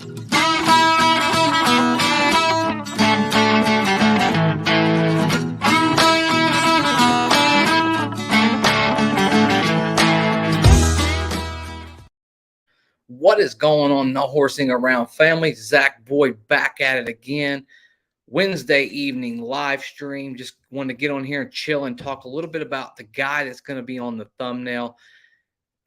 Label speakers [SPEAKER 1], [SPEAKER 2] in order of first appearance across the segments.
[SPEAKER 1] What is going on, No Horsing Around family? Zach Boyd back at it again. Wednesday evening live stream. Just wanted to get on here and chill and talk a little bit about the guy that's going to be on the thumbnail,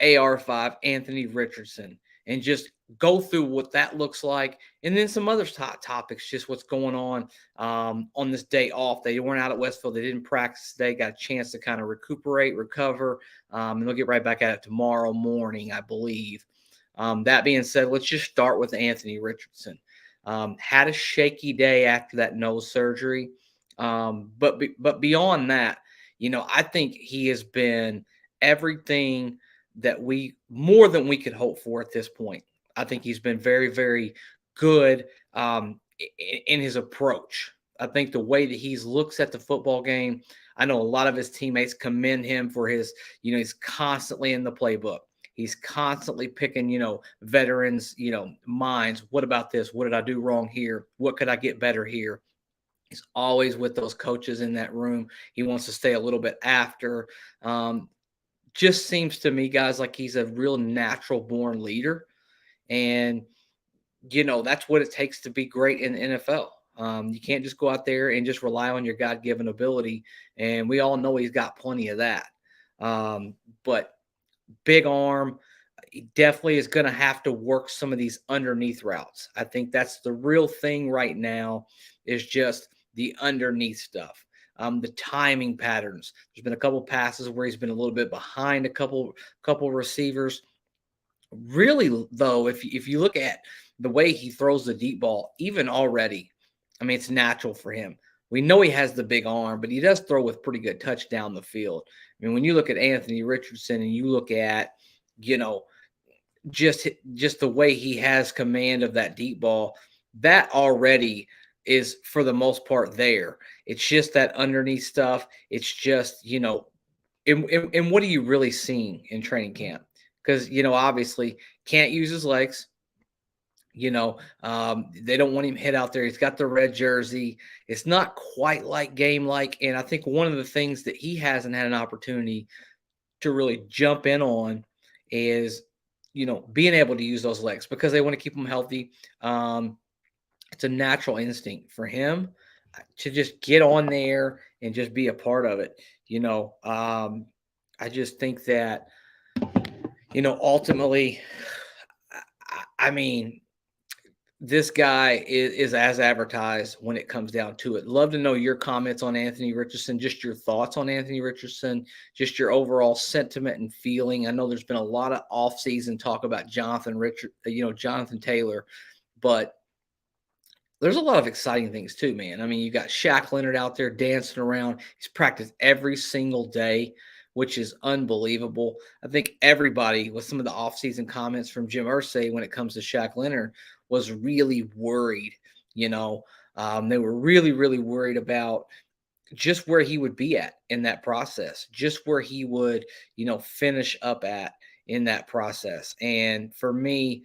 [SPEAKER 1] AR5, Anthony Richardson, and just go through what that looks like. And then some other hot topics, just what's going on this day off. They weren't out at Westfield. They didn't practice today. Got a chance to kind of recuperate, recover, and they'll get right back at it tomorrow morning, I believe. That being said, let's just start with Anthony Richardson. Had a shaky day after that nose surgery. But beyond that, I think he has been everything that more than we could hope for at this point. I think he's been very, very good in his approach. I think the way that he looks at the football game, I know a lot of his teammates commend him for his, he's constantly in the playbook. He's constantly picking, veterans, minds. What about this? What did I do wrong here? What could I get better here? He's always with those coaches in that room. He wants to stay a little bit after. Just seems to me, guys, like he's a real natural-born leader. And, that's what it takes to be great in the NFL. You can't just go out there and just rely on your God-given ability. And we all know he's got plenty of that. But big arm, he definitely is going to have to work some of these underneath routes. I think that's the real thing right now, is just the underneath stuff, the timing patterns. There's been a couple passes where he's been a little bit behind a couple receivers. Really, though, if you look at the way he throws the deep ball, even already, I mean, it's natural for him. We know he has the big arm, but he does throw with pretty good touch down the field. I mean, when you look at Anthony Richardson and you look at, just the way he has command of that deep ball, that already is for the most part there. It's just that underneath stuff. It's just, and what are you really seeing in training camp? Because, obviously can't use his legs. They don't want him hit out there. He's got the red jersey. It's not quite like game-like. And I think one of the things that he hasn't had an opportunity to really jump in on is, being able to use those legs because they want to keep him healthy. It's a natural instinct for him to just get on there and just be a part of it. I just think that, ultimately, I mean, this guy is as advertised when it comes down to it. Love to know your comments on Anthony Richardson, just your thoughts on Anthony Richardson, just your overall sentiment and feeling. I know there's been a lot of offseason talk about Jonathan Taylor, but there's a lot of exciting things too, man. I mean, you got Shaq Leonard out there dancing around. He's practiced every single day, which is unbelievable. I think everybody, with some of the offseason comments from Jim Irsay when it comes to Shaq Leonard, was really worried. They were really, really worried about just where he would be at in that process, just where he would, finish up at in that process. And for me,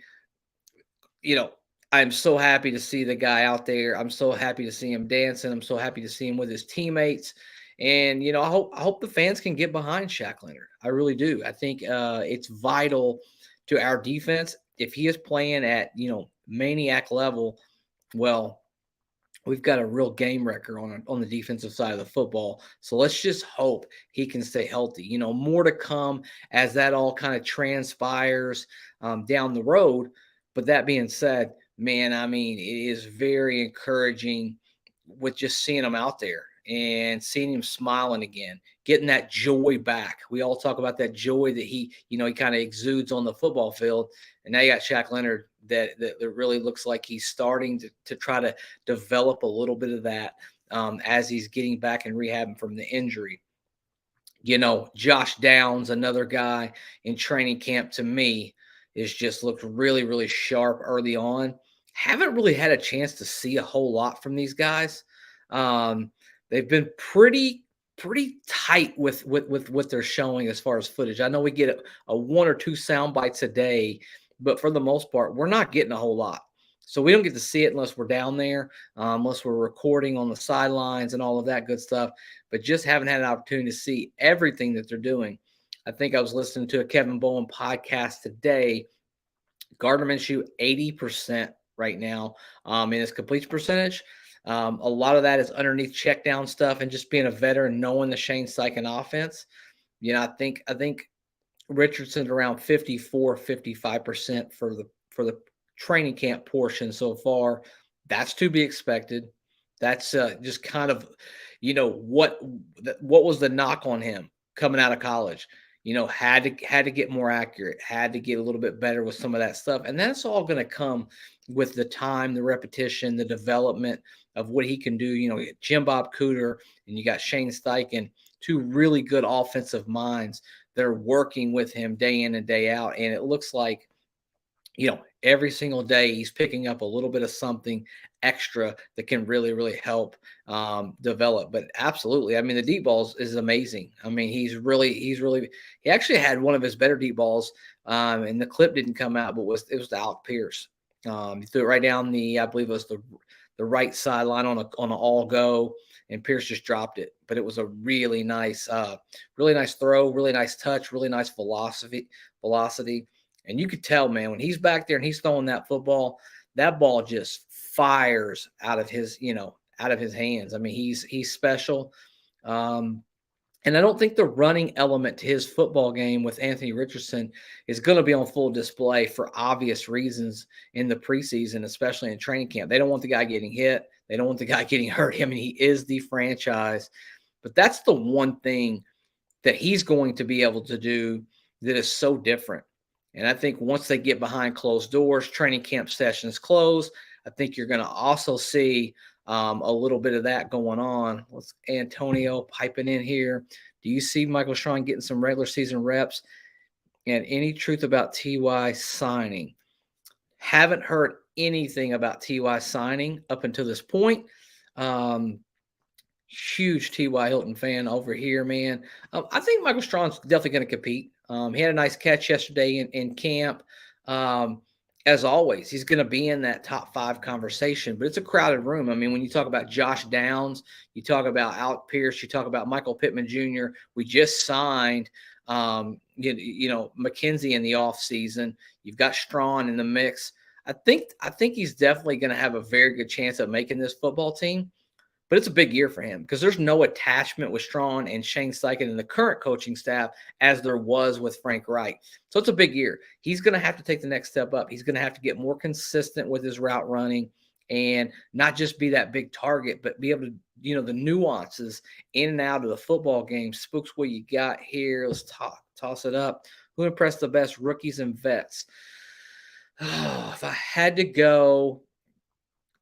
[SPEAKER 1] I'm so happy to see the guy out there. I'm so happy to see him dancing. I'm so happy to see him with his teammates. And, I hope the fans can get behind Shaq Leonard. I really do. I think it's vital to our defense. If he is playing at, maniac level, well, we've got a real game wrecker on the defensive side of the football. So let's just hope he can stay healthy. More to come as that all kind of transpires down the road. But that being said, man, I mean, it is very encouraging with just seeing him out there and seeing him smiling again, getting that joy back. We all talk about that joy that he kind of exudes on the football field. And now you got Shaq Leonard that really looks like he's starting to try to develop a little bit of that as he's getting back and rehabbing from the injury. Josh Downs, another guy in training camp, to me, is just looked really, really sharp early on. Haven't really had a chance to see a whole lot from these guys. They've been pretty tight with what they're showing as far as footage. I know we get a one or two sound bites a day, but for the most part, we're not getting a whole lot. So we don't get to see it unless we're down there, unless we're recording on the sidelines and all of that good stuff. But just haven't had an opportunity to see everything that they're doing. I think I was listening to a Kevin Bowen podcast today. Gardner Minshew, 80% right now in his completion percentage. A lot of that is underneath check down stuff and just being a veteran, knowing the Shane Steichen offense. I think Richardson's around 54, 55% for the training camp portion so far. That's to be expected. That's just kind of, what was the knock on him coming out of college? Had to get more accurate, had to get a little bit better with some of that stuff, and that's all going to come with the time, the repetition, the development of what he can do. Jim Bob Cooter and you got Shane Steichen, two really good offensive minds. They're working with him day in and day out, and it looks like every single day he's picking up a little bit of something extra that can really, really help develop. But absolutely, I mean, the deep balls is amazing. I mean, he actually had one of his better deep balls, and the clip didn't come out, but it was to Alec Pierce. He threw it right down I believe it was the right sideline on an all go, and Pierce just dropped it. But it was a really nice throw, really nice touch, really nice velocity. And you could tell, man, when he's back there and he's throwing that football, that ball just fires out of his hands. I mean, he's special. And I don't think the running element to his football game with Anthony Richardson is going to be on full display for obvious reasons in the preseason, especially in training camp. They don't want the guy getting hit. They don't want the guy getting hurt. I mean, he is the franchise. But that's the one thing that he's going to be able to do that is so different. And I think once they get behind closed doors, training camp sessions close, I think you're going to also see a little bit of that going on. Let's Antonio piping in here. Do you see Michael Strawn getting some regular season reps? And any truth about TY signing? Haven't heard anything about TY signing up until this point. Huge T.Y. Hilton fan over here, man. I think Michael Strawn's definitely going to compete. He had a nice catch yesterday in camp. As always, he's going to be in that top 5 conversation, but it's a crowded room. I mean, when you talk about Josh Downs, you talk about Alec Pierce, you talk about Michael Pittman Jr. We just signed, McKenzie in the offseason. You've got Strawn in the mix. I think he's definitely going to have a very good chance of making this football team. But it's a big year for him because there's no attachment with Strawn and Shane Steichen and the current coaching staff as there was with Frank Reich. So it's a big year. He's going to have to take the next step up. He's going to have to get more consistent with his route running and not just be that big target, but be able to, the nuances in and out of the football game. Spooks, what you got here? Let's toss it up. Who impressed the best rookies and vets? Oh, if I had to go,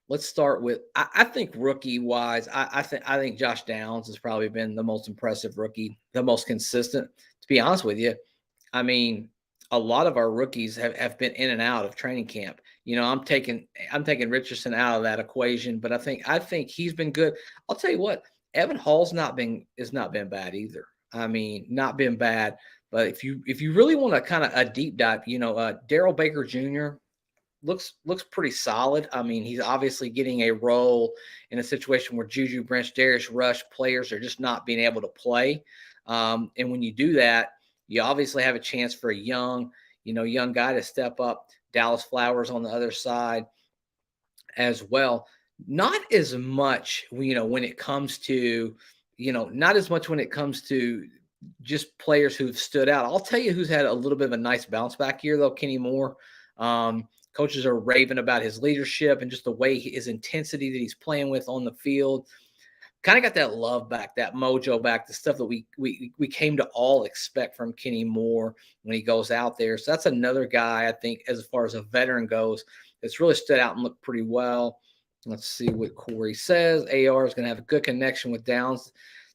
[SPEAKER 1] let's start with, I think rookie-wise, I think Josh Downs has probably been the most impressive rookie, the most consistent. To be honest with you, I mean, a lot of our rookies have been in and out of training camp. I'm taking Richardson out of that equation, but I think he's been good. I'll tell you what, Evan Hall's not been bad either. I mean, not been bad. But if you really want to kind of a deep dive, Darrell Baker Jr. looks pretty solid. I mean, he's obviously getting a role in a situation where Juju, Branch, Darius Rush players are just not being able to play. And when you do that, you obviously have a chance for a young guy to step up. Dallas Flowers on the other side as well. Not as much, when it comes to, just players who've stood out. I'll tell you who's had a little bit of a nice bounce back year, though, Kenny Moore. Coaches are raving about his leadership and just the way his intensity that he's playing with on the field. Kind of got that love back, that mojo back, the stuff that we came to all expect from Kenny Moore when he goes out there. So that's another guy, I think, as far as a veteran goes, that's really stood out and looked pretty well. Let's see what Corey says. AR is going to have a good connection with Downs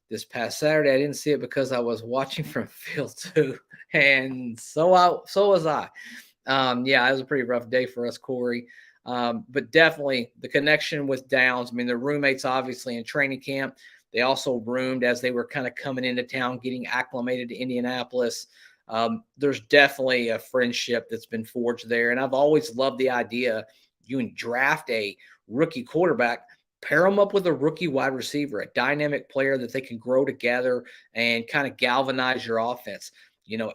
[SPEAKER 1] this past Saturday. I didn't see it because I was watching from field 2, and so was I. Yeah, it was a pretty rough day for us, Corey. But definitely the connection with Downs. I mean, they're roommates, obviously, in training camp. They also roomed as they were kind of coming into town, getting acclimated to Indianapolis. There's definitely a friendship that's been forged there. And I've always loved the idea You can draft a rookie quarterback, pair them up with a rookie wide receiver, a dynamic player that they can grow together and kind of galvanize your offense.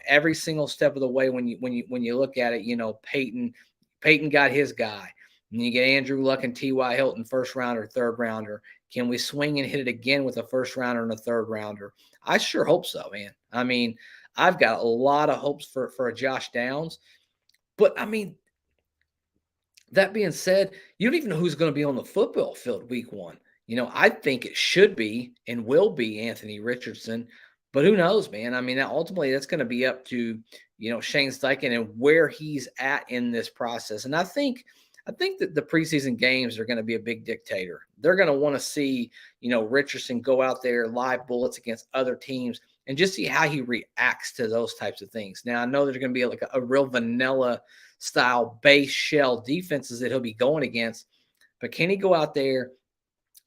[SPEAKER 1] Every single step of the way when you look at it, Peyton got his guy. And you get Andrew Luck and T.Y. Hilton, first rounder, third rounder. Can we swing and hit it again with a first rounder and a third rounder? I sure hope so, man. I mean, I've got a lot of hopes for a Josh Downs. But, I mean, that being said, you don't even know who's going to be on the football field week one. I think it should be and will be Anthony Richardson. But who knows, man? I mean, ultimately, that's going to be up to, Shane Steichen and where he's at in this process. And I think that the preseason games are going to be a big dictator. They're going to want to see, Richardson go out there, live bullets against other teams, and just see how he reacts to those types of things. Now, I know there's going to be like a real vanilla style base shell defenses that he'll be going against, but can he go out there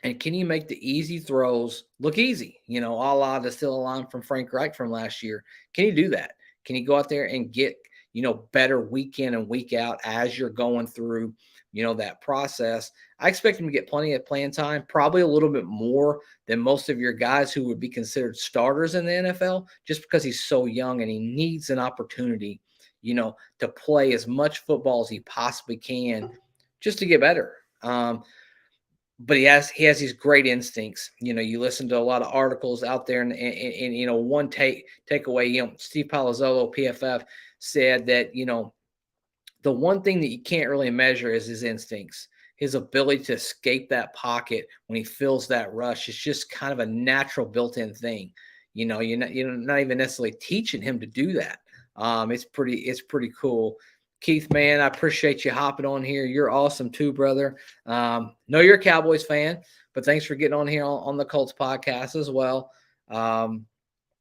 [SPEAKER 1] and can he make the easy throws look easy? A la the still a line from Frank Reich from last year. Can he do that? Can he go out there and get, better week in and week out as you're going through, that process? I expect him to get plenty of playing time, probably a little bit more than most of your guys who would be considered starters in the NFL, just because he's so young and he needs an opportunity, to play as much football as he possibly can just to get better. But he has these great instincts. You listen to a lot of articles out there, and one takeaway. Steve Palazzolo, PFF, said that the one thing that you can't really measure is his instincts, his ability to escape that pocket when he feels that rush. It's just kind of a natural built-in thing. You're not even necessarily teaching him to do that. It's pretty cool. Keith, man, I appreciate you hopping on here. You're awesome too, brother. Know you're a Cowboys fan, but thanks for getting on here on the Colts podcast as well.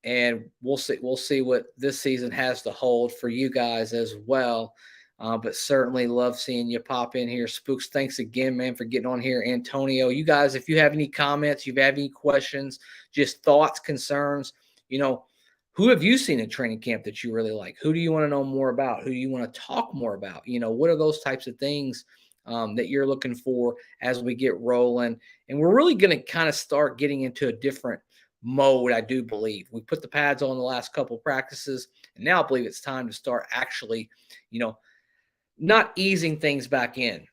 [SPEAKER 1] And we'll see what this season has to hold for you guys as well. But certainly love seeing you pop in here. Spooks, thanks again, man, for getting on here. Antonio, you guys, if you have any comments, you have any questions, just thoughts, concerns, who have you seen in training camp that you really like? Who do you want to know more about? Who do you want to talk more about? What are those types of things that you're looking for as we get rolling? And we're really going to kind of start getting into a different mode, I do believe. We put the pads on the last couple of practices, and now I believe it's time to start actually, not easing things back in.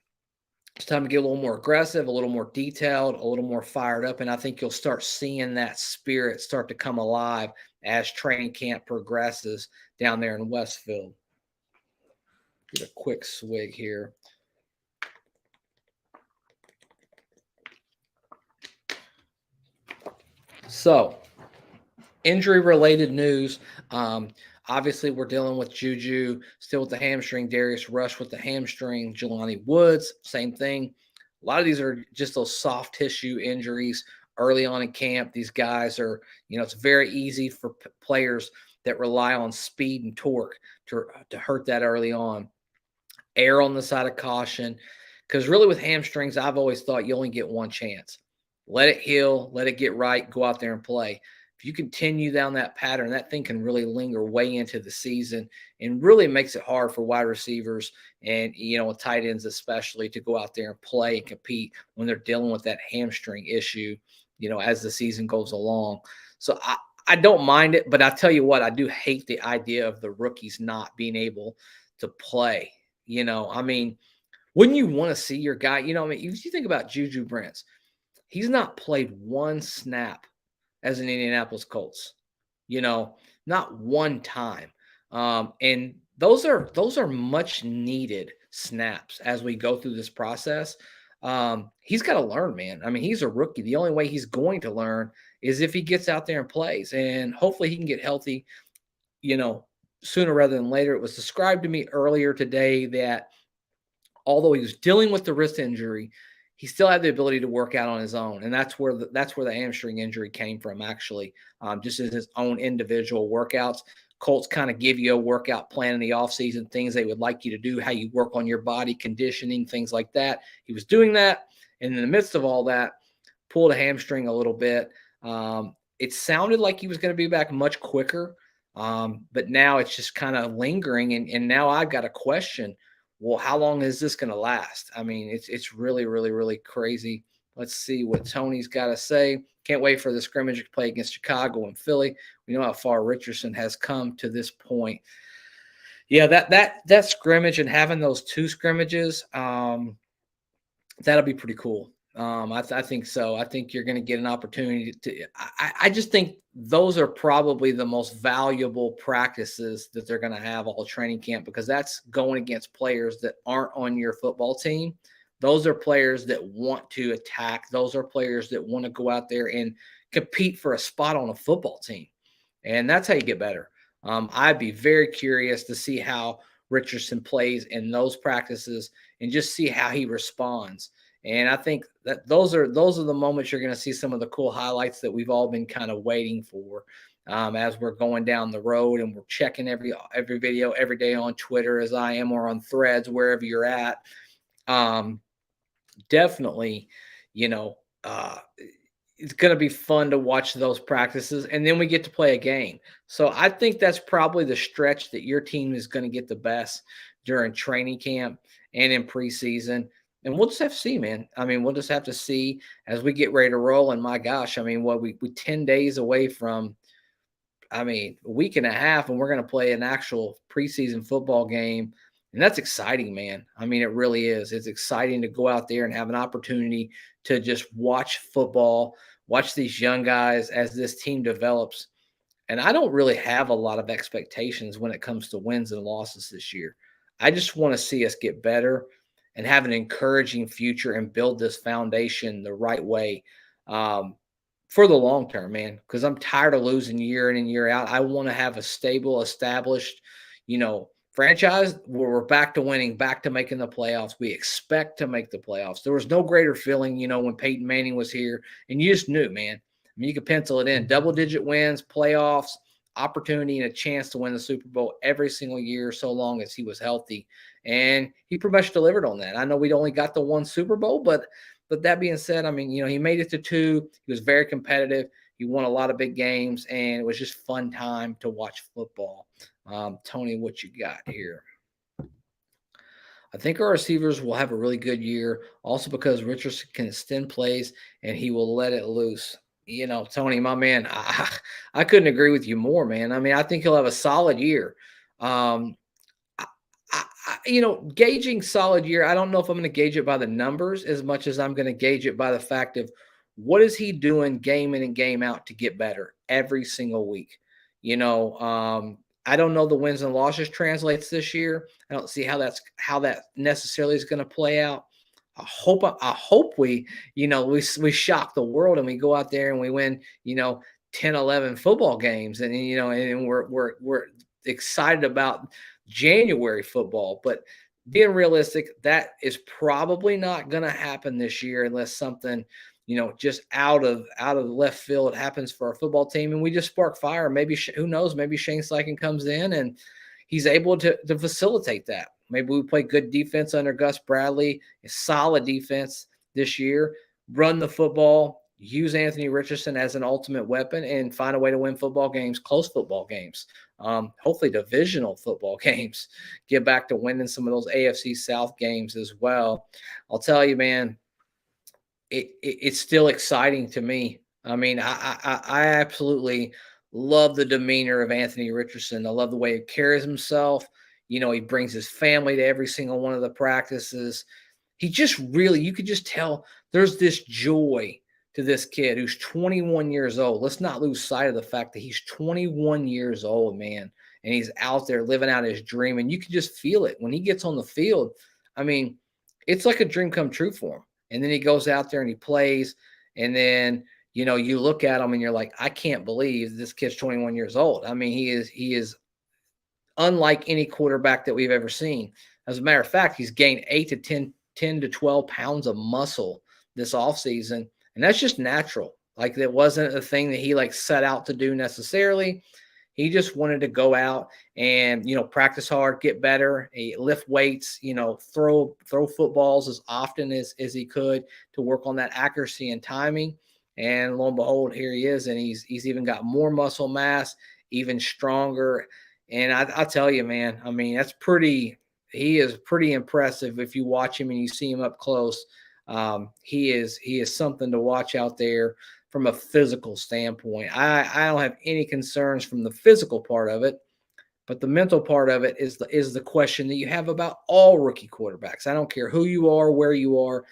[SPEAKER 1] It's time to get a little more aggressive, a little more detailed, a little more fired up, and I think you'll start seeing that spirit start to come alive as training camp progresses down there in Westfield. Get a quick swig here. So, injury-related news. Obviously, we're dealing with Juju, still with the hamstring. Darius Rush with the hamstring. Jelani Woods, same thing. A lot of these are just those soft tissue injuries early on in camp. These guys are, it's very easy for players that rely on speed and torque to hurt that early on. Err on the side of caution, because really with hamstrings, I've always thought you only get one chance. Let it heal, let it get right, go out there and play. If you continue down that pattern, that thing can really linger way into the season and really makes it hard for wide receivers and, tight ends especially to go out there and play and compete when they're dealing with that hamstring issue, as the season goes along. So I don't mind it, but I tell you what, I do hate the idea of the rookies not being able to play. I mean, wouldn't you want to see your guy, if you think about Juju Brents, he's not played one snap as an Indianapolis Colts, not one time. And those are much needed snaps as we go through this process. He's got to learn, man. I mean, he's a rookie. The only way he's going to learn is if he gets out there and plays, and hopefully he can get healthy, sooner rather than later. It was described to me earlier today that although he was dealing with the wrist injury, he still had the ability to work out on his own. And that's where the hamstring injury came from, actually, just as his own individual workouts. Colts kind of give you a workout plan in the offseason, things they would like you to do, how you work on your body, conditioning, things like that. He was doing that. And in the midst of all that, pulled a hamstring a little bit. It sounded like he was going to be back much quicker. But now it's just kind of lingering. And now I've got a question. well, how long is this going to last? I mean, it's really, really, really crazy. Let's see what Tony's got to say. Can't wait for the scrimmage to play against Chicago and Philly. We know how far Richardson has come to this point. Yeah, that scrimmage and having those two scrimmages, that'll be pretty cool. I think so. I think you're going to get an opportunity to. I just think those are probably the most valuable practices that they're going to have all training camp, because that's going against players that aren't on your football team. Those are players that want to attack. Those are players that want to go out there and compete for a spot on a football team, and that's how you get better. I'd be very curious to see how Richardson plays in those practices and just see how he responds. And I think that those are the moments you're going to see some of the cool highlights that we've all been kind of waiting for, as we're going down the road, and we're checking every video every day on Twitter, as I am, or on Threads, wherever you're at. Definitely, you know, it's going to be fun to watch those practices, and then we get to play a game. So I think that's probably the stretch that your team is going to get the best during training camp and in preseason. And we'll just have to see, man. I mean, we'll just have to see as we get ready to roll. And my gosh, I mean, we 10 days away from, I mean, a week and a half, and we're going to play an actual preseason football game. And that's exciting, man. I mean, it really is. It's exciting to go out there and have an opportunity to just watch football, watch these young guys as this team develops. And I don't really have a lot of expectations when it comes to wins and losses this year. I just want to see us get better and have an encouraging future and build this foundation the right way, for the long term, man, because I'm tired of losing year in and year out. I want to have a stable, established, franchise where we're back to winning, back to making the playoffs. We expect to make the playoffs. There was no greater feeling, when Peyton Manning was here, and you just knew, man. I mean, you could pencil it in: double-digit wins, playoffs, opportunity, and a chance to win the Super Bowl every single year, so long as he was healthy. And he pretty much delivered on that. I know we only got the one Super Bowl, but that being said, I mean, he made it to two. He was very competitive. He won a lot of big games, and it was just fun time to watch football. Tony, what you got here? I think our receivers will have a really good year, also because Richardson can extend plays and he will let it loose. Tony, my man, I couldn't agree with you more, man. I mean, I think he'll have a solid year. Um, gauging solid year, I don't know if I'm going to gauge it by the numbers as much as I'm going to gauge it by the fact of what is he doing game in and game out to get better every single week. I don't know the wins and losses translates this year. I don't see how that necessarily is going to play out. I hope we shock the world and we go out there and we win 10, 11 football games, and and we're excited about January football. But being realistic, that is probably not going to happen this year unless something just out of left field happens for our football team, and we just spark fire. Maybe who knows? Maybe Shane Steichen comes in and he's able to facilitate that. Maybe we play good defense under Gus Bradley, a solid defense this year, run the football, use Anthony Richardson as an ultimate weapon, and find a way to win football games, close football games, hopefully divisional football games, get back to winning some of those AFC South games as well. I'll tell you, man, it's still exciting to me. I mean, I absolutely love the demeanor of Anthony Richardson. I love the way he carries himself. He brings his family to every single one of the practices. He just really, you could just tell there's this joy to this kid who's 21 years old. Let's not lose sight of the fact that he's 21 years old, man. And he's out there living out his dream. And you can just feel it when he gets on the field. I mean, it's like a dream come true for him. And then he goes out there and he plays. And then, you look at him and you're like, I can't believe this kid's 21 years old. I mean, he is unlike any quarterback that we've ever seen. As a matter of fact, he's gained 8 to 10 to 12 pounds of muscle this offseason. And that's just natural. Like, that wasn't a thing that he set out to do necessarily. He just wanted to go out and, practice hard, get better, lift weights, throw footballs as often as he could to work on that accuracy and timing. And lo and behold, here he is. And he's even got more muscle mass, even stronger. And I'll tell you, man, I mean, he is pretty impressive if you watch him and you see him up close. He is something to watch out there from a physical standpoint. I don't have any concerns from the physical part of it, but the mental part of it is the question that you have about all rookie quarterbacks. I don't care who you are, where you are.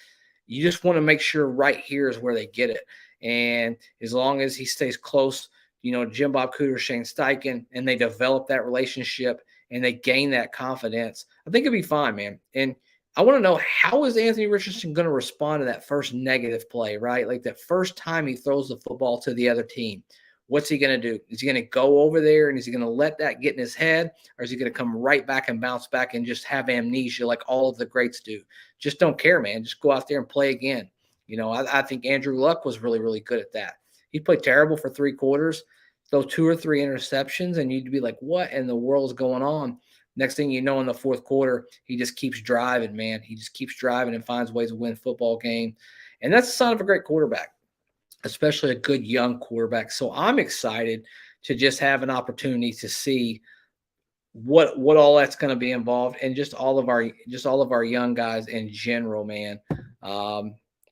[SPEAKER 1] You just want to make sure right here is where they get it. And as long as he stays close, Jim Bob Cooter, Shane Steichen, and they develop that relationship and they gain that confidence, I think it'll be fine, man. And I want to know, how is Anthony Richardson going to respond to that first negative play, right? Like that first time he throws the football to the other team. What's he going to do? Is he going to go over there and is he going to let that get in his head, or is he going to come right back and bounce back and just have amnesia like all of the greats do? Just don't care, man. Just go out there and play again. I think Andrew Luck was really, really good at that. He played terrible for 3 quarters, throw 2 or 3 interceptions, and you'd be like, what in the world is going on? Next thing you know, in the 4th quarter, he just keeps driving, man. He just keeps driving and finds ways to win football game. And that's a sign of a great quarterback, especially a good young quarterback. So I'm excited to just have an opportunity to see what all that's going to be involved, and just all of our young guys in general, man.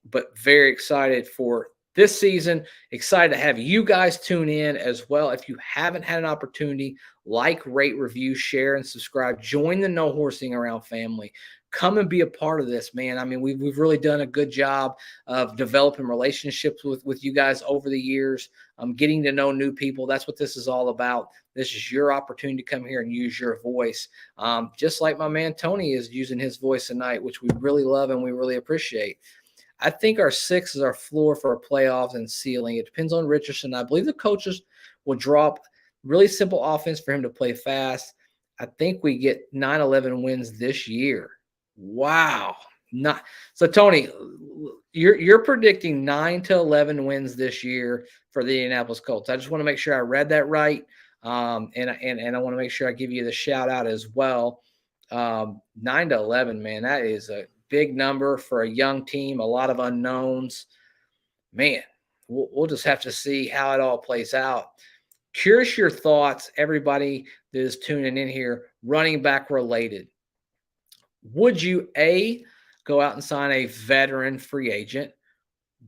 [SPEAKER 1] But very excited for this season. Excited to have you guys tune in as well. If you haven't had an opportunity, like, rate, review, share, and subscribe. Join the No Horsing Around family. Come and be a part of this, man. I mean, we've really done a good job of developing relationships with you guys over the years, getting to know new people. That's what this is all about. This is your opportunity to come here and use your voice, just like my man Tony is using his voice tonight, which we really love and we really appreciate. I think our 6 is our floor for our playoffs and ceiling. It depends on Richardson. I believe the coaches will drop really simple offense for him to play fast. I think we get 9-11 wins this year. Wow. So Tony, you're predicting 9-11 wins this year for the Indianapolis Colts. I just want to make sure I read that right. And I want to make sure I give you the shout out as well. 9-11, man, that is a big number for a young team, a lot of unknowns. Man, we'll just have to see how it all plays out. Curious your thoughts, everybody that is tuning in here, running back related. Would you, A, go out and sign a veteran free agent,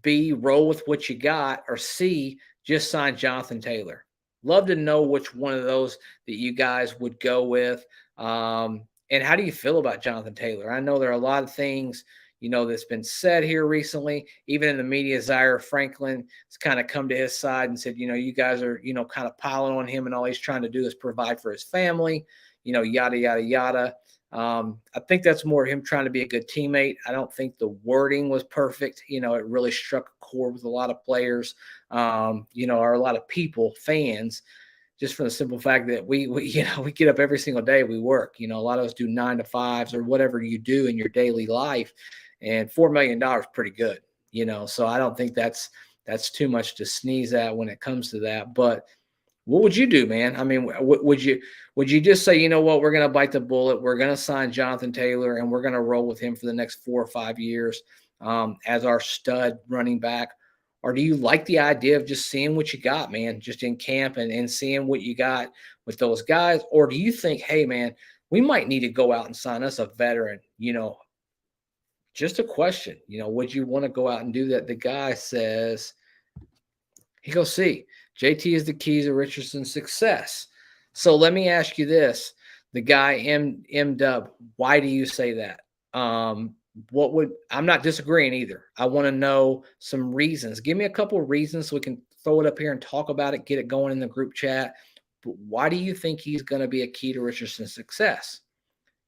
[SPEAKER 1] B, roll with what you got, or C, just sign Jonathan Taylor? Love to know which one of those that you guys would go with. And how do you feel about Jonathan Taylor? I know there are a lot of things, that's been said here recently. Even in the media, Zaire Franklin has kind of come to his side and said, you guys are, kind of piling on him and all he's trying to do is provide for his family, yada, yada, yada. I think that's more him trying to be a good teammate. I don't think the wording was perfect. It really struck a chord with a lot of players, or a lot of people, fans, just for the simple fact that we get up every single day, we work. A lot of us do 9 to 5s or whatever you do in your daily life, and $4 million is pretty good. So I don't think that's too much to sneeze at when it comes to that. But what would you do, man? I mean, would you just say, you know what, we're going to bite the bullet, we're going to sign Jonathan Taylor, and we're going to roll with him for the next 4 or 5 years as our stud running back? Or do you like the idea of just seeing what you got, man, just in camp and seeing what you got with those guys? Or do you think, hey, man, we might need to go out and sign us a veteran? Just a question. Would you want to go out and do that? The guy says, he goes, see, JT is the keys to Richardson's success. So let me ask you this. The guy, M-Dub, why do you say that? I'm not disagreeing either. I want to know some reasons. Give me a couple of reasons so we can throw it up here and talk about it, get it going in the group chat. But why do you think he's going to be a key to Richardson's success?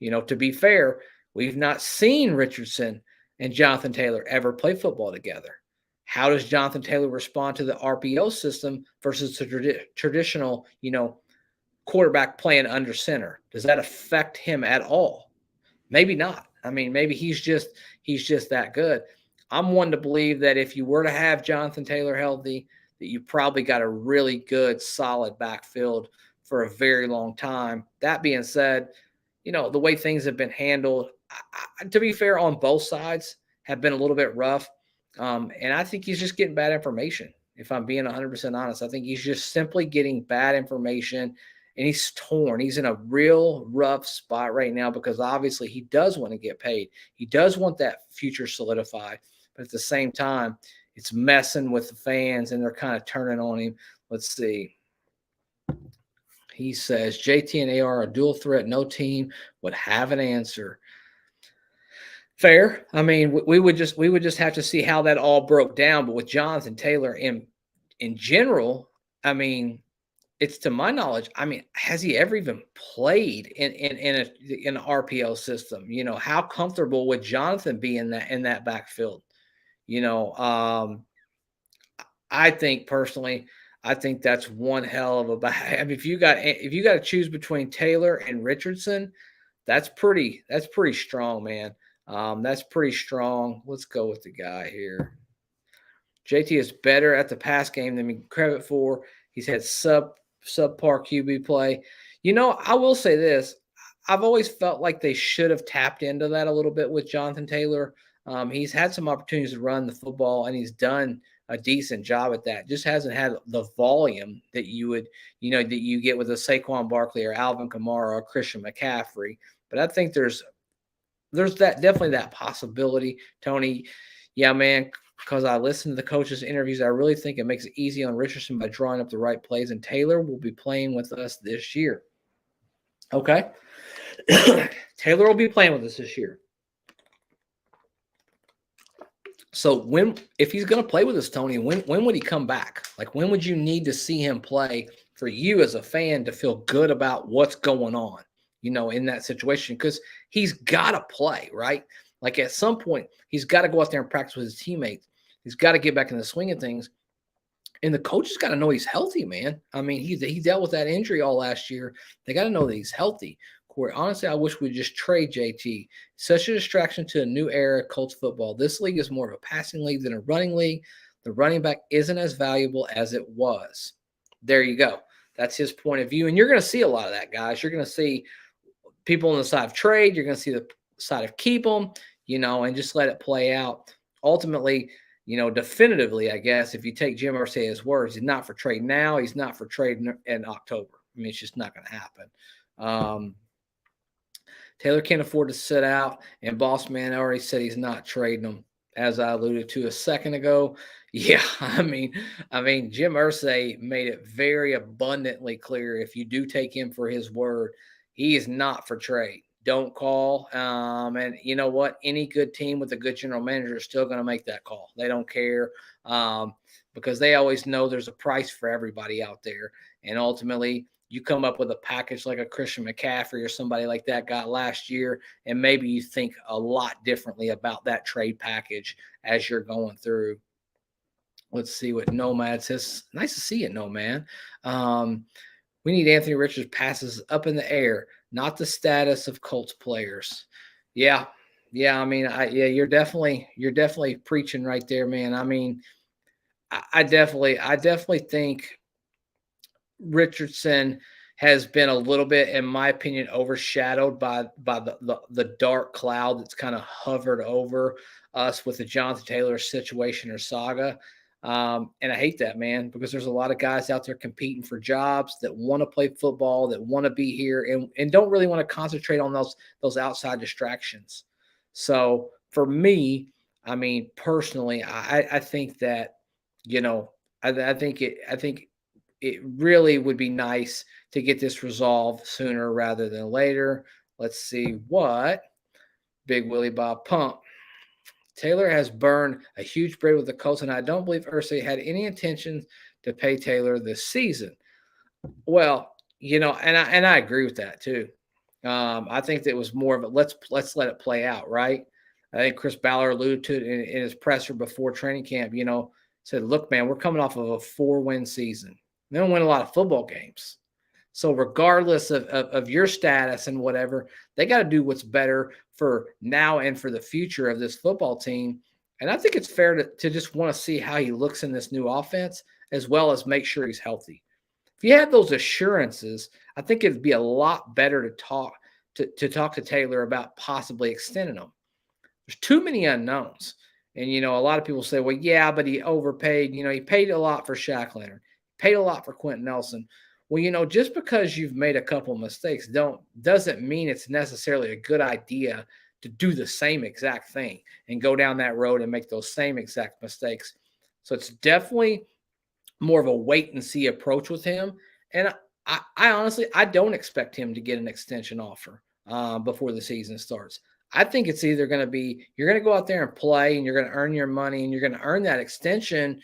[SPEAKER 1] To be fair, we've not seen Richardson and Jonathan Taylor ever play football together. How does Jonathan Taylor respond to the RPO system versus the traditional, quarterback playing under center? Does that affect him at all? Maybe not. I mean, maybe he's just that good. I'm one to believe that if you were to have Jonathan Taylor healthy, that you probably got a really good, solid backfield for a very long time. That being said, the way things have been handled, to be fair, on both sides have been a little bit rough. And I think he's just getting bad information. If I'm being 100% honest, I think he's just simply getting bad information. and he's torn. He's in a real rough spot right now because obviously he does want to get paid. He does want that future solidified, but at the same time, it's messing with the fans and they're kind of turning on him. Let's see. He says JT and AR are a dual threat. No team would have an answer. Fair. I mean, we would just have to see how that all broke down. But with Jonathan Taylor in general, I mean, it's to my knowledge. I mean, has he ever even played in an RPO system? You know, how comfortable would Jonathan be in that backfield? You know, I think personally, I think that's one hell of a. I mean, if you got to choose between Taylor and Richardson, that's pretty strong, man. That's pretty strong. Let's go with the guy here. JT is better at the pass game than we can credit for. He's had subpar QB play. You know, I will say this. I've always felt like they should have tapped into that a little bit with Jonathan Taylor. He's had some opportunities to run the football, and he's done a decent job at that. Just hasn't had the volume that that you get with a Saquon Barkley or Alvin Kamara or Christian McCaffrey. But I think there's definitely that possibility, Tony. Yeah, man, because I listened to the coaches' interviews, I really think it makes it easy on Richardson by drawing up the right plays, and Taylor will be playing with us this year. Okay. Taylor will be playing with us this year. So if he's going to play with us, Tony, when would he come back? Like, when would you need to see him play for you as a fan to feel good about what's going on, in that situation? Because he's got to play, right? Like, at some point, he's got to go out there and practice with his teammates. He's got to get back in the swing of things. And the coach has got to know he's healthy, man. I mean, he dealt with that injury all last year. They got to know that he's healthy. Corey, honestly, I wish we'd just trade JT. Such a distraction to a new era of Colts football. This league is more of a passing league than a running league. The running back isn't as valuable as it was. There you go. That's his point of view. And you're going to see a lot of that, guys. You're going to see people on the side of trade. You're going to see the side of keep them, and just let it play out. Ultimately, definitively, I guess, if you take Jim Irsay's words, he's not for trade now. He's not for trade in October. I mean, it's just not going to happen. Taylor can't afford to sit out, and Boss Man already said he's not trading him, as I alluded to a second ago. Yeah, I mean, Jim Irsay made it very abundantly clear, if you do take him for his word, he is not for trade. Don't call. And you know what? Any good team with a good general manager is still going to make that call. They don't care because they always know there's a price for everybody out there. And ultimately, you come up with a package like a Christian McCaffrey or somebody like that got last year, and maybe you think a lot differently about that trade package as you're going through. Let's see what Nomad says. Nice to see you, Nomad. We need Anthony Richards passes up in the air, not the status of Colts players. Yeah. I mean, you're definitely preaching right there, man. I mean, I definitely think Richardson has been a little bit, in my opinion, overshadowed by the dark cloud that's kind of hovered over us with the Jonathan Taylor situation or saga. And I hate that, man, because there's a lot of guys out there competing for jobs that want to play football, that want to be here and don't really want to concentrate on those outside distractions. So for me, I mean, personally, I think that, I think it really would be nice to get this resolved sooner rather than later. Let's see what Big Willie Bob Pump. Taylor has burned a huge bridge with the Colts, and I don't believe Irsay had any intention to pay Taylor this season. Well, and I agree with that too. I think that it was more of a let's let it play out, right? I think Chris Ballard alluded to it in his presser before training camp. Said, "Look, man, we're coming off of a 4-win season. They don't win a lot of football games. So regardless of your status and whatever, they got to do what's better for now and for the future of this football team." And I think it's fair to just want to see how he looks in this new offense, as well as make sure he's healthy. If you had those assurances, I think it'd be a lot better to talk to Taylor about possibly extending him. There's too many unknowns. And, a lot of people say, well, yeah, but he overpaid. He paid a lot for Shaq Leonard, paid a lot for Quentin Nelson. Well, just because you've made a couple mistakes doesn't mean it's necessarily a good idea to do the same exact thing and go down that road and make those same exact mistakes. So it's definitely more of a wait and see approach with him. And I honestly, I don't expect him to get an extension offer before the season starts. I think it's either going to be you're going to go out there and play and you're going to earn your money and you're going to earn that extension,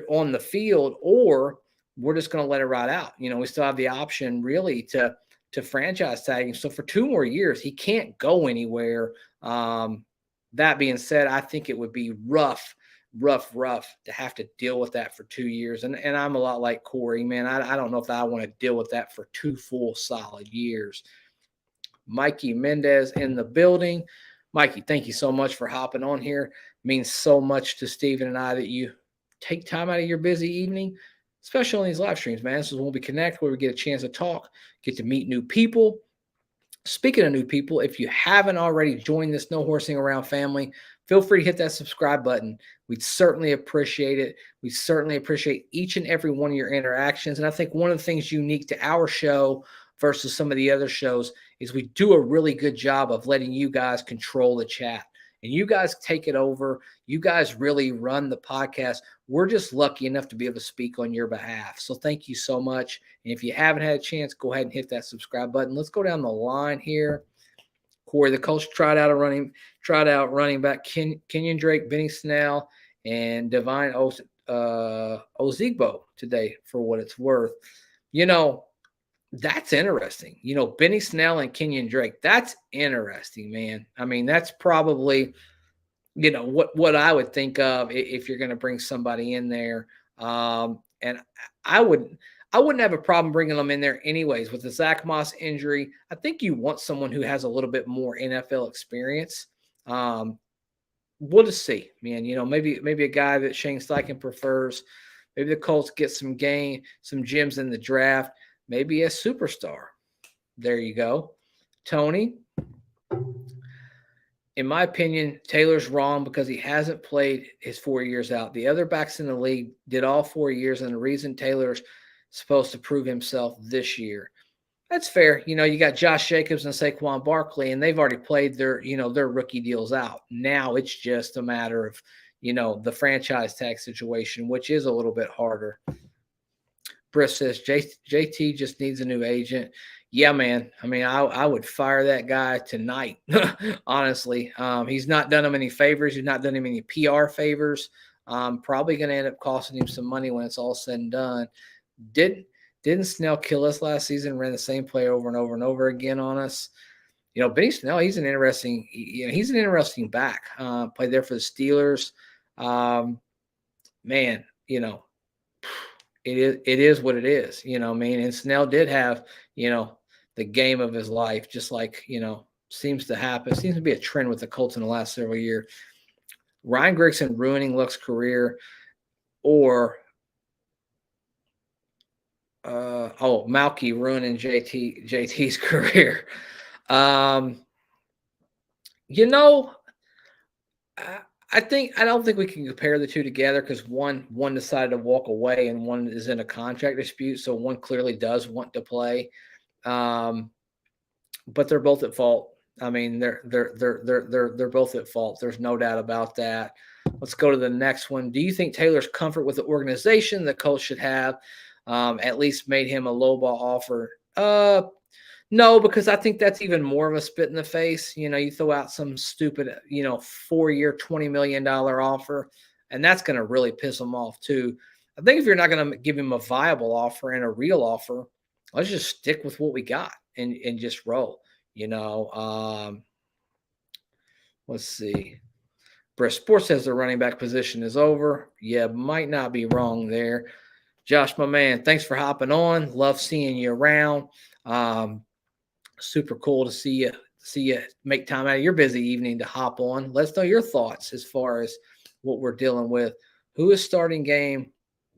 [SPEAKER 1] on the field, or we're just going to let it ride out. We still have the option really to franchise tag him. So for 2 more years, he can't go anywhere. That being said, I think it would be rough to have to deal with that for 2 years. And I'm a lot like Corey, man. I don't know if I want to deal with that for 2 full solid years. Mikey Mendez in the building. Mikey, thank you so much for hopping on here. It means so much to Steven and I that you take time out of your busy evening, especially on these live streams, man. This is when we connect, where we get a chance to talk, get to meet new people. Speaking of new people, if you haven't already joined this No Horsing Around family, feel free to hit that subscribe button. We'd certainly appreciate it. We certainly appreciate each and every one of your interactions. And I think one of the things unique to our show versus some of the other shows is we do a really good job of letting you guys control the chat. And you guys take it over. You guys really run the podcast. We're just lucky enough to be able to speak on your behalf. So thank you so much. And if you haven't had a chance, go ahead and hit that subscribe button. Let's go down the line here. Corey, the Colts tried out running back Kenyon Drake, Benny Snell, and Divine Ozigbo today, for what it's worth. That's interesting. Benny Snell and Kenyon Drake. That's interesting, man. I mean, that's probably, what I would think of if you're going to bring somebody in there. And I wouldn't have a problem bringing them in there anyways. With the Zach Moss injury, I think you want someone who has a little bit more NFL experience. We'll just see, man. Maybe a guy that Shane Steichen prefers. Maybe the Colts get some gems in the draft. Maybe a superstar. There you go. Tony, in my opinion, Taylor's wrong because he hasn't played his 4 years out. The other backs in the league did all 4 years, and the reason Taylor's supposed to prove himself this year. That's fair. You got Josh Jacobs and Saquon Barkley, and they've already played their rookie deals out. Now it's just a matter of, the franchise tag situation, which is a little bit harder. Briss says JT just needs a new agent. Yeah, man. I mean, I would fire that guy tonight, honestly. He's not done him any favors. He's not done him any PR favors. Probably going to end up costing him some money when it's all said and done. Didn't Snell kill us last season? Ran the same play over and over and over again on us. Benny Snell, he's an interesting back. Played there for the Steelers. Man, it is what it is, and Snell did have, the game of his life, just like, seems to be a trend with the Colts in the last several years. Ryan Grigson ruining Luck's career, or Malky ruining JT's career. I don't think we can compare the two together because one decided to walk away and one is in a contract dispute. So one clearly does want to play, but they're both at fault. I mean, they're both at fault. There's no doubt about that. Let's go to the next one. Do you think Taylor's comfort with the organization the coach should have at least made him a lowball offer? No, because I think that's even more of a spit in the face. You throw out some stupid, 4-year, $20 million offer, and that's going to really piss him off too. I think if you're not going to give him a viable offer and a real offer, let's just stick with what we got and just roll. Let's see. Briss Sports says the running back position is over. Yeah, might not be wrong there. Josh, my man, thanks for hopping on. Love seeing you around. Super cool to see you make time out of your busy evening to hop on. Let's know your thoughts as far as what we're dealing with. Who is starting game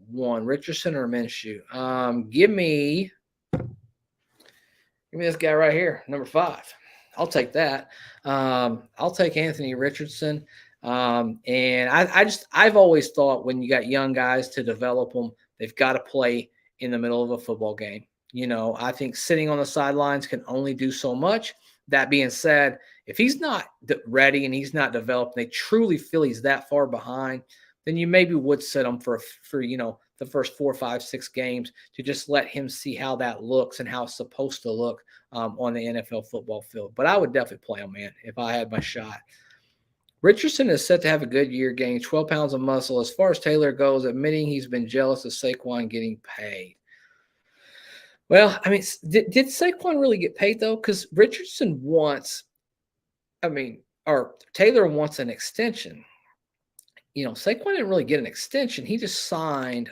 [SPEAKER 1] 1, Richardson or Minshew? Give me this guy right here, number 5. I'll take that. I'll take Anthony Richardson. And I've always thought when you got young guys to develop them, they've got to play in the middle of a football game. I think sitting on the sidelines can only do so much. That being said, if he's not ready and he's not developed, and they truly feel he's that far behind, then you maybe would sit him for the first 4, 5, 6 games to just let him see how that looks and how it's supposed to look on the NFL football field. But I would definitely play him, man, if I had my shot. Richardson is set to have a good year, gaining 12 pounds of muscle. As far as Taylor goes, admitting he's been jealous of Saquon getting paid. Well, I mean, did Saquon really get paid, though? Because Richardson wants, or Taylor wants an extension. Saquon didn't really get an extension. He just signed,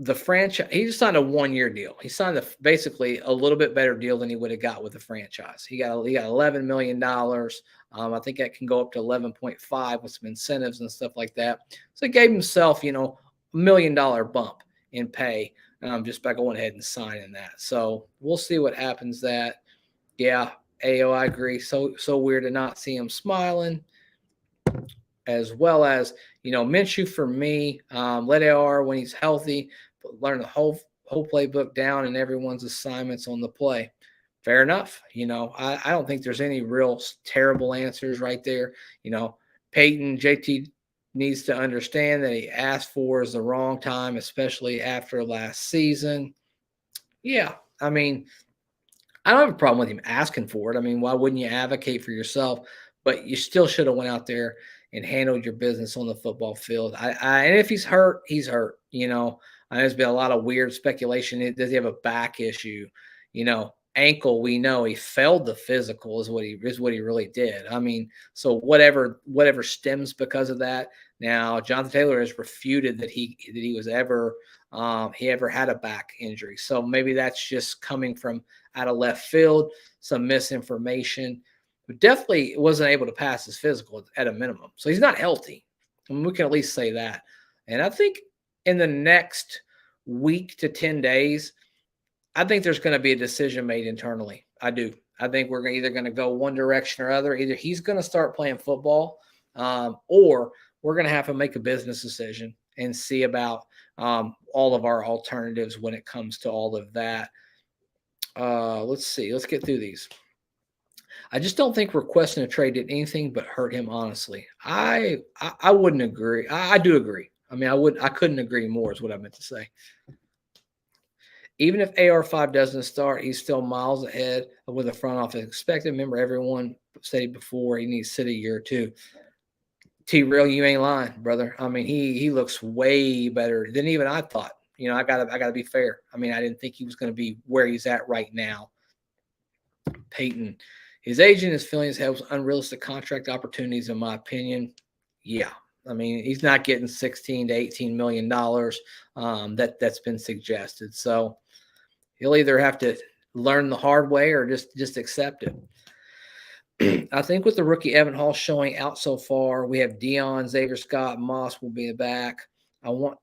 [SPEAKER 1] the franchise. He just signed a 1-year deal. He signed basically a little bit better deal than he would have got with the franchise. He got $11 million. I think that can go up to 11.5 with some incentives and stuff like that. So he gave himself, $1 million bump in pay just by going ahead and signing that. So we'll see what happens. Yeah, AO, I agree. So weird to not see him smiling. As well as, Minshew for me, let AR when he's healthy, but learn the whole playbook down and everyone's assignments on the play. Fair enough. I don't think there's any real terrible answers right there. Peyton, JT needs to understand that he asked for is the wrong time, especially after last season. Yeah, I don't have a problem with him asking for it. Why wouldn't you advocate for yourself? But you still should have went out there and handled your business on the football field. And if he's hurt, he's hurt. There's been a lot of weird speculation. Does he have a back issue? Ankle. We know he failed the physical is what he really did. So whatever stems because of that. Now, Jonathan Taylor has refuted that he was ever had a back injury. So maybe that's just coming from out of left field, some misinformation. But definitely wasn't able to pass his physical at a minimum. So he's not healthy. We can at least say that. And I think in the next week to 10 days, I think there's going to be a decision made internally. I do. I think we're either going to go one direction or other. Either he's going to start playing football or we're going to have to make a business decision and see about all of our alternatives when it comes to all of that. Let's see. Let's get through these. I just don't think requesting a trade did anything but hurt him, honestly. I wouldn't agree. I do agree. I couldn't agree more is what I meant to say. Even if AR5 doesn't start, he's still miles ahead of where the front office expected. Remember, everyone said before he needs to sit a year or two. T-Real, you ain't lying, brother. He looks way better than even I thought. I gotta be fair. I didn't think he was going to be where he's at right now. Peyton. His agent is feeling his head with unrealistic contract opportunities, in my opinion. Yeah. He's not getting $16 to $18 million that's been suggested. So he'll either have to learn the hard way or just accept it. I think with the rookie Evan Hall showing out so far, we have Dion, Xavier Scott, Moss will be back. I want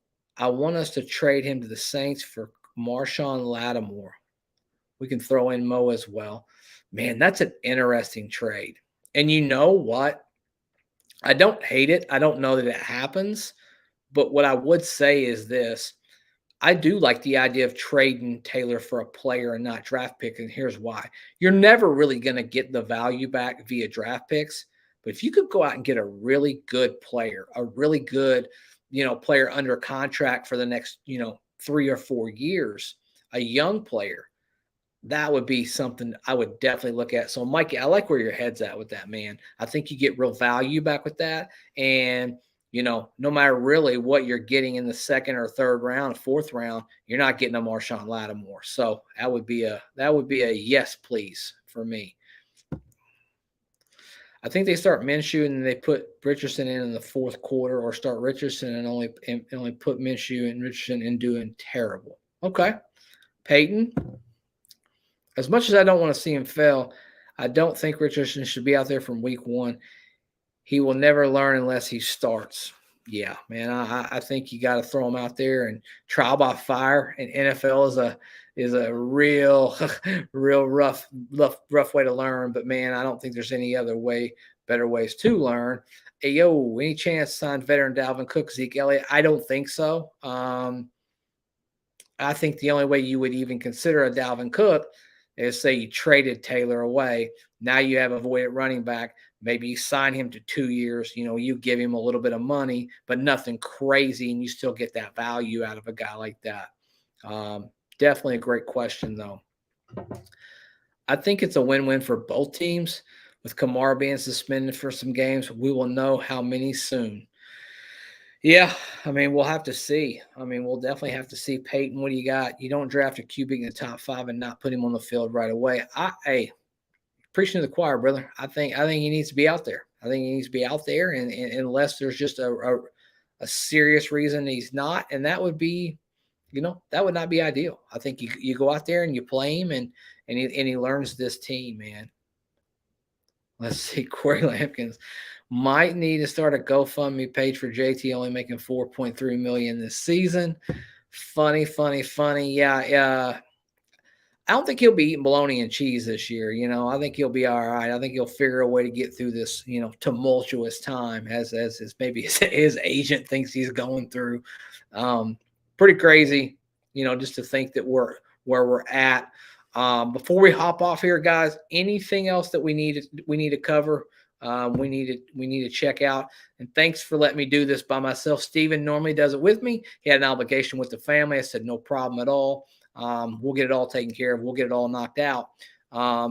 [SPEAKER 1] us to trade him to the Saints for Marshawn Lattimore. We can throw in Mo as well. Man, that's an interesting trade. And you know what? I don't hate it. I don't know that it happens. But what I would say is this. I do like the idea of trading Taylor for a player and not draft pick. And here's why. You're never really going to get the value back via draft picks. But if you could go out and get a really good player, a really good, player under contract for the next, 3 or 4 years, a young player, that would be something I would definitely look at. So, Mikey, I like where your head's at with that, man. I think you get real value back with that. And, no matter really what you're getting in the second or third round, fourth round, you're not getting a Marshawn Lattimore. So that would be a yes, please, for me. I think they start Minshew and they put Richardson in the fourth quarter, or start Richardson and only put Minshew and Richardson in doing terrible. Okay. Peyton. As much as I don't want to see him fail, I don't think Richardson should be out there from week 1. He will never learn unless he starts. Yeah, man, I think you got to throw him out there and trial by fire. And NFL is a real rough way to learn. But man, I don't think there's any other better ways to learn. Hey, yo, any chance to sign veteran Dalvin Cook, Zeke Elliott? I don't think so. I think the only way you would even consider a Dalvin Cook is say you traded Taylor away. Now you have a void at running back. Maybe you sign him to 2 years. You give him a little bit of money, but nothing crazy, and you still get that value out of a guy like that. Definitely a great question, though. I think it's a win-win for both teams. With Kamara being suspended for some games, we will know how many soon. Yeah, I mean, we'll have to see. I mean, we'll definitely have to see. Peyton, what do you got? You don't draft a QB in the top 5 and not put him on the field right away. Hey, preaching to the choir, brother. I think he needs to be out there. I think he needs to be out there, and unless there's just a serious reason he's not, and that would be, that would not be ideal. I think you go out there and you play him, and he learns this team, man. Let's see, Corey Lampkins might need to start a GoFundMe page for JT, only making $4.3 million this season. Funny. Yeah. I don't think he'll be eating bologna and cheese this year. I think he'll be all right. I think he'll figure a way to get through this, tumultuous time as maybe his agent thinks he's going through. Pretty crazy, just to think that we're where we're at. Before we hop off here, guys, anything else that we need to cover? We need to check out. And thanks for letting me do this by myself. Steven normally does it with me. He had an obligation with the family. I said, no problem at all. We'll get it all taken care of. We'll get it all knocked out.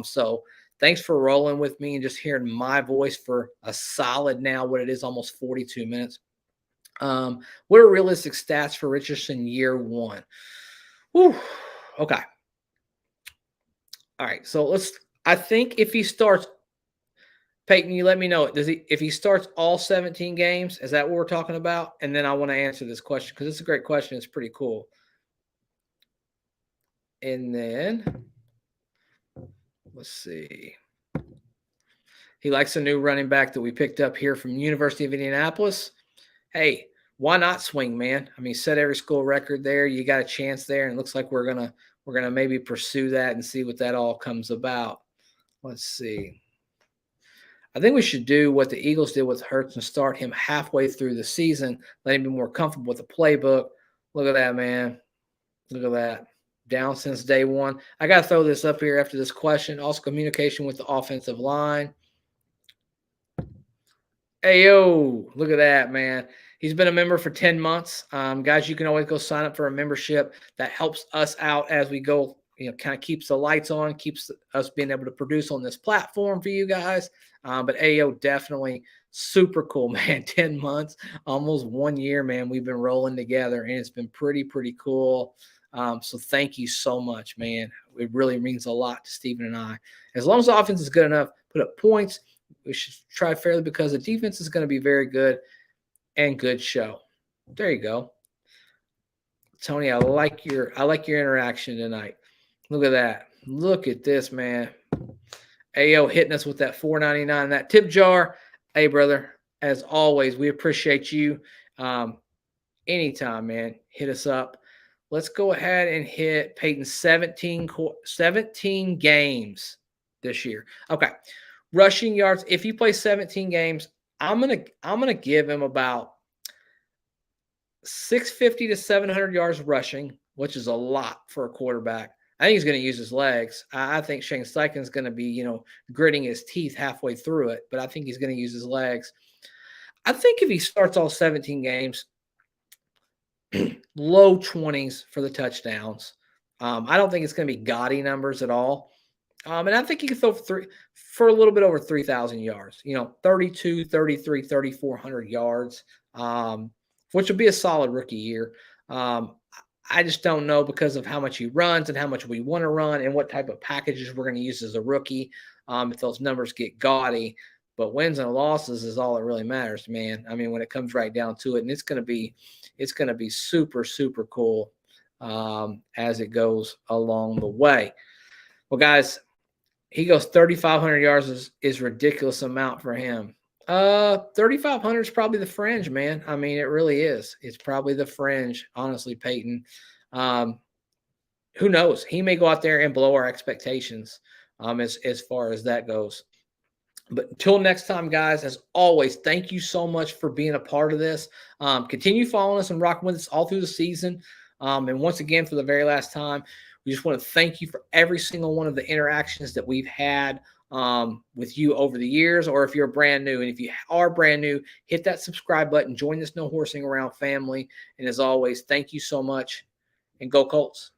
[SPEAKER 1] So thanks for rolling with me and just hearing my voice for a solid now, what it is, almost 42 minutes. What are realistic stats for Richardson year 1? Whew. Okay. All right. So I think if he starts, Peyton, you let me know. If he starts all 17 games, is that what we're talking about? And then I want to answer this question because it's a great question. It's pretty cool. And then let's see. He likes a new running back that we picked up here from University of Indianapolis. Hey, why not swing, man? I mean, set every school record there. You got a chance there, and it looks like we're gonna maybe pursue that and see what that all comes about. Let's see. I think we should do what the Eagles did with Hurts and start him halfway through the season, let him be more comfortable with the playbook. Look at that, man. Look at that. Down since day one. I got to throw this up here after this question. Also, communication with the offensive line. Hey, yo, look at that, man. He's been a member for 10 months. Guys, you can always go sign up for a membership. That helps us out as we go, kind of keeps the lights on, keeps us being able to produce on this platform for you guys. But AO, definitely super cool, man. 10 months, almost 1 year, man. We've been rolling together, and it's been pretty cool. So thank you so much, man. It really means a lot to Steven and I. As long as the offense is good enough, put up points, we should try fairly because the defense is going to be very good and good show. There you go. Tony, I like your interaction tonight. Look at that. Look at this, man. AO hitting us with that $4.99, that tip jar. Hey, brother, as always, we appreciate you. Anytime, man, hit us up. Let's go ahead and hit Peyton 17 games this year. Okay. Rushing yards. If you play 17 games, I'm gonna give him about 650 to 700 yards rushing, which is a lot for a quarterback. I think he's going to use his legs. I think Shane Steichen's going to be, gritting his teeth halfway through it, but I think he's going to use his legs. I think if he starts all 17 games, low 20s for the touchdowns. I don't think it's going to be gaudy numbers at all. And I think he can throw for a little bit over 3,000 yards, 32, 33, 3,400 yards, which will be a solid rookie year. I just don't know because of how much he runs and how much we want to run and what type of packages we're going to use as a rookie. If those numbers get gaudy, but wins and losses is all that really matters, man. I mean, when it comes right down to it, and it's going to be super, super cool as it goes along the way. Well, guys, he goes 3,500 yards is ridiculous amount for him. 3,500 is probably the fringe, man. I mean, it really is. It's probably the fringe, honestly, Peyton. Who knows? He may go out there and blow our expectations as far as that goes. But until next time, guys, as always, thank you so much for being a part of this. Continue following us and rocking with us all through the season. And once again, for the very last time, we just want to thank you for every single one of the interactions that we've had with you over the years, or if you're brand new. And if you are brand new, hit that subscribe button, join this No Horsing Around family. And as always, thank you so much, and go Colts.